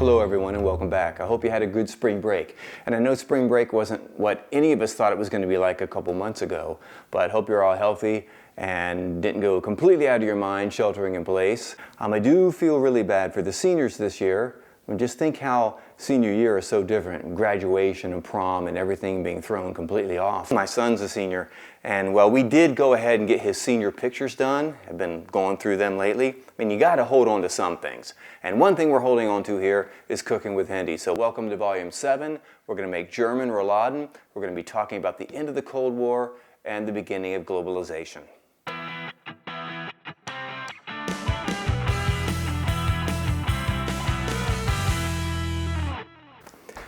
Hello everyone and welcome back. I hope you had a good spring break. And I know spring break wasn't what any of us thought it was going to be like a couple months ago, but I hope you're all healthy and didn't go completely out of your mind sheltering in place. I do feel really bad for the seniors this year. Just think how senior year is so different, graduation and prom and everything being thrown completely off. My son's a senior, and well, we did go ahead and get his senior pictures done. I've been going through them lately. I mean, you got to hold on to some things. And one thing we're holding on to here is cooking with Hendy. So welcome to Volume 7. We're going to make German Rouladen. We're going to be talking about the end of the Cold War and the beginning of globalization.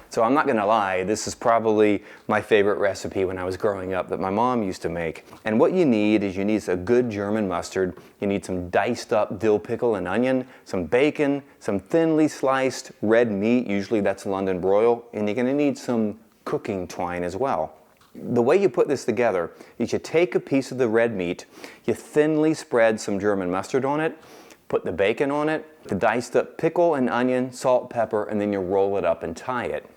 So I'm not going to lie, this is probably my favorite recipe when I was growing up that my mom used to make. And what you need is you need a good German mustard, you need some diced up dill pickle and onion, some bacon, some thinly sliced red meat, usually that's London broil, and you're going to need some cooking twine as well. The way you put this together is you take a piece of the red meat, you thinly spread some German mustard on it, put the bacon on it, the diced up pickle and onion, salt, pepper, and then you roll it up and tie it.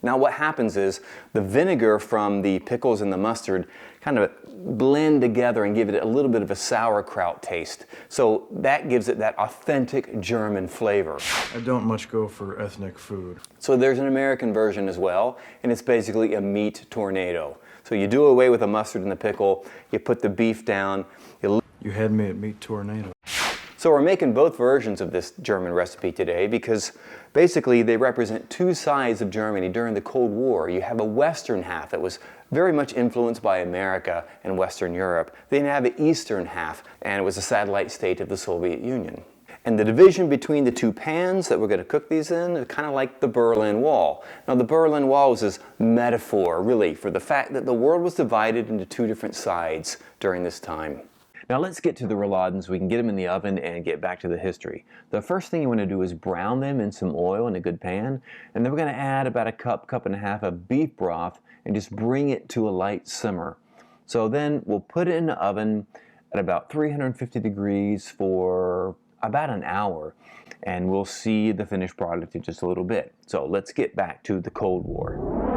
Now what happens is the vinegar from the pickles and the mustard kind of blend together and give it a little bit of a sauerkraut taste. So that gives it that authentic German flavor. I don't much go for ethnic food. So there's an American version as well, and it's basically a meat tornado. So you do away with the mustard and the pickle, you put the beef down. You had me at meat tornado. So we're making both versions of this German recipe today because basically they represent two sides of Germany during the Cold War. You have a western half that was very much influenced by America and Western Europe. Then you have the eastern half, and it was a satellite state of the Soviet Union. And the division between the two pans that we're going to cook these in is kind of like the Berlin Wall. Now the Berlin Wall was this metaphor really for the fact that the world was divided into two different sides during this time. Now let's get to the Rouladens. We can get them in the oven and get back to the history. The first thing you want to do is brown them in some oil in a good pan, and then we're going to add about a cup and a half of beef broth and just bring it to a light simmer. So then we'll put it in the oven at about 350 degrees for about an hour, and we'll see the finished product in just a little bit. So let's get back to the Cold War.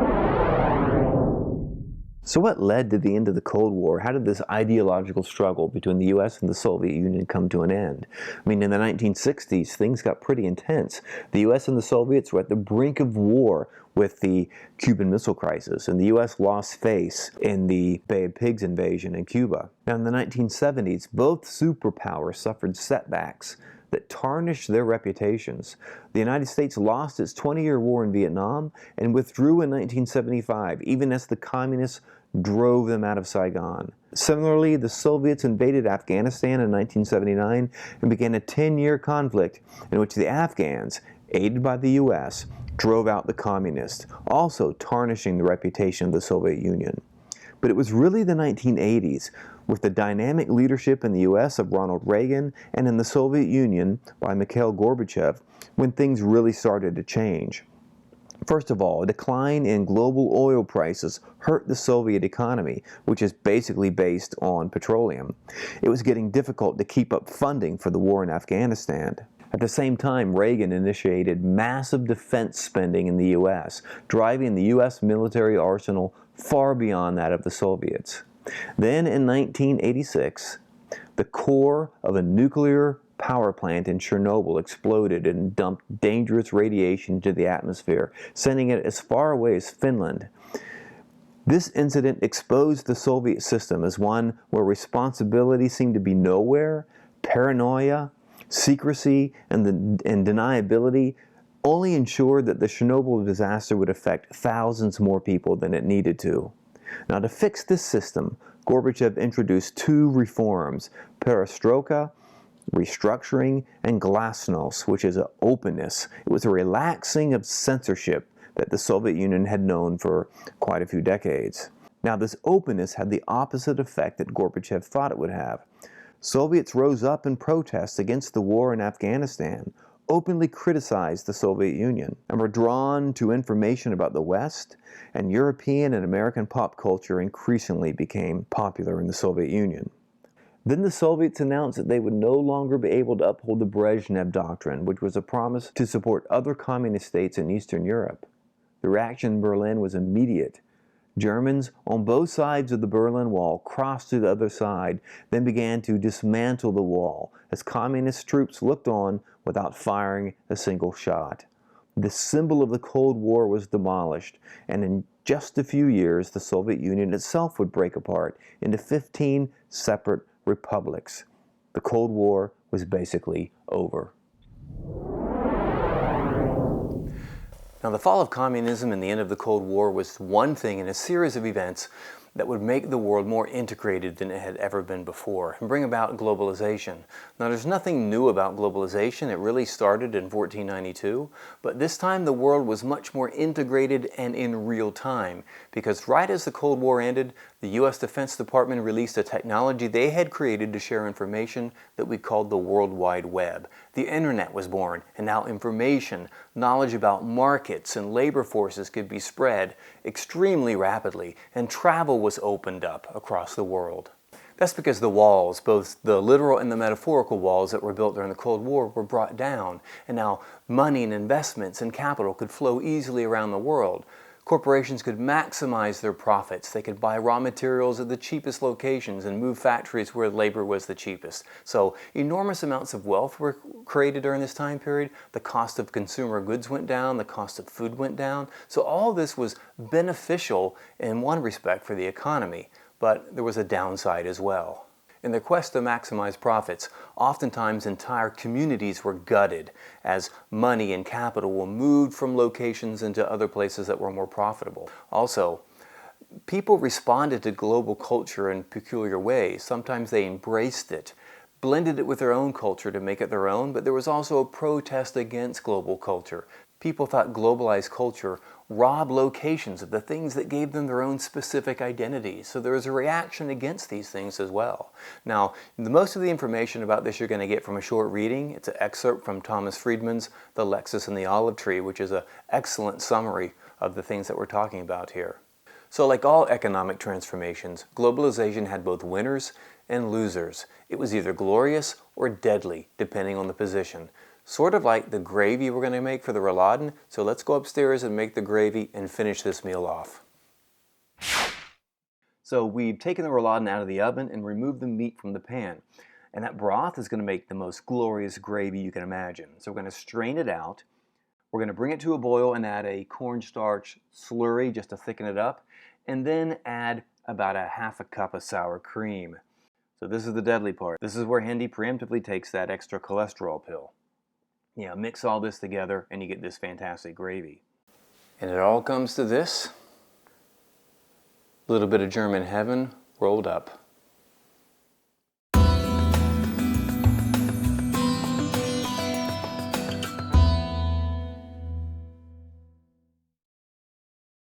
So what led to the end of the Cold War? How did this ideological struggle between the U.S. and the Soviet Union come to an end? I mean, in the 1960s, things got pretty intense. The U.S. and the Soviets were at the brink of war with the Cuban Missile Crisis, and the U.S. lost face in the Bay of Pigs invasion in Cuba. Now, in the 1970s, both superpowers suffered setbacks that tarnished their reputations. The United States lost its 20-year war in Vietnam and withdrew in 1975, even as the communists drove them out of Saigon. Similarly, the Soviets invaded Afghanistan in 1979 and began a 10-year conflict in which the Afghans, aided by the U.S., drove out the communists, also tarnishing the reputation of the Soviet Union. But it was really the 1980s, with the dynamic leadership in the U.S. of Ronald Reagan and in the Soviet Union by Mikhail Gorbachev, when things really started to change. First of all, a decline in global oil prices hurt the Soviet economy, which is basically based on petroleum. It was getting difficult to keep up funding for the war in Afghanistan. At the same time, Reagan initiated massive defense spending in the U.S., driving the U.S. military arsenal far beyond that of the Soviets. Then in 1986, the core of a nuclear power plant in Chernobyl exploded and dumped dangerous radiation into the atmosphere, sending it as far away as Finland. This incident exposed the Soviet system as one where responsibility seemed to be nowhere, paranoia, secrecy, and deniability only ensured that the Chernobyl disaster would affect thousands more people than it needed to. Now, to fix this system, Gorbachev introduced two reforms: perestroika, restructuring, and glasnost, which is openness. It was a relaxing of censorship that the Soviet Union had known for quite a few decades. Now, this openness had the opposite effect that Gorbachev thought it would have. Soviets rose up in protest against the war in Afghanistan, openly criticized the Soviet Union, and were drawn to information about the West, and European and American pop culture increasingly became popular in the Soviet Union. Then the Soviets announced that they would no longer be able to uphold the Brezhnev Doctrine, which was a promise to support other communist states in Eastern Europe. The reaction in Berlin was immediate. Germans on both sides of the Berlin Wall crossed to the other side, then began to dismantle the wall as communist troops looked on without firing a single shot. The symbol of the Cold War was demolished, and in just a few years, the Soviet Union itself would break apart into 15 separate republics. The Cold War was basically over. Now, the fall of communism and the end of the Cold War was one thing in a series of events that would make the world more integrated than it had ever been before and bring about globalization. Now, there's nothing new about globalization. It really started in 1492, but this time the world was much more integrated and in real time, because right as the Cold War ended, the U.S. Defense Department released a technology they had created to share information that we called the World Wide Web. The internet was born, and now information, knowledge about markets and labor forces could be spread extremely rapidly, and travel was opened up across the world. That's because the walls, both the literal and the metaphorical walls that were built during the Cold War, were brought down, and now money and investments and capital could flow easily around the world. Corporations could maximize their profits. They could buy raw materials at the cheapest locations and move factories where labor was the cheapest. So enormous amounts of wealth were created during this time period. The cost of consumer goods went down. The cost of food went down. So all this was beneficial in one respect for the economy, but there was a downside as well. In their quest to maximize profits, oftentimes entire communities were gutted as money and capital were moved from locations into other places that were more profitable. Also, people responded to global culture in peculiar ways. Sometimes they embraced it, blended it with their own culture to make it their own, but there was also a protest against global culture. People thought globalized culture robbed locations of the things that gave them their own specific identities. So there was a reaction against these things as well. Now, most of the information about this you're going to get from a short reading. It's an excerpt from Thomas Friedman's The Lexus and the Olive Tree, which is an excellent summary of the things that we're talking about here. So like all economic transformations, globalization had both winners and losers. It was either glorious or deadly, depending on the position. Sort of like the gravy we're going to make for the Rouladen, so let's go upstairs and make the gravy and finish this meal off. So we've taken the Rouladen out of the oven and removed the meat from the pan. And that broth is going to make the most glorious gravy you can imagine. So we're going to strain it out. We're going to bring it to a boil and add a cornstarch slurry just to thicken it up. And then add about a half a cup of sour cream. So this is the deadly part. This is where Hendy preemptively takes that extra cholesterol pill. Yeah, mix all this together and you get this fantastic gravy. And it all comes to this. A little bit of German heaven rolled up.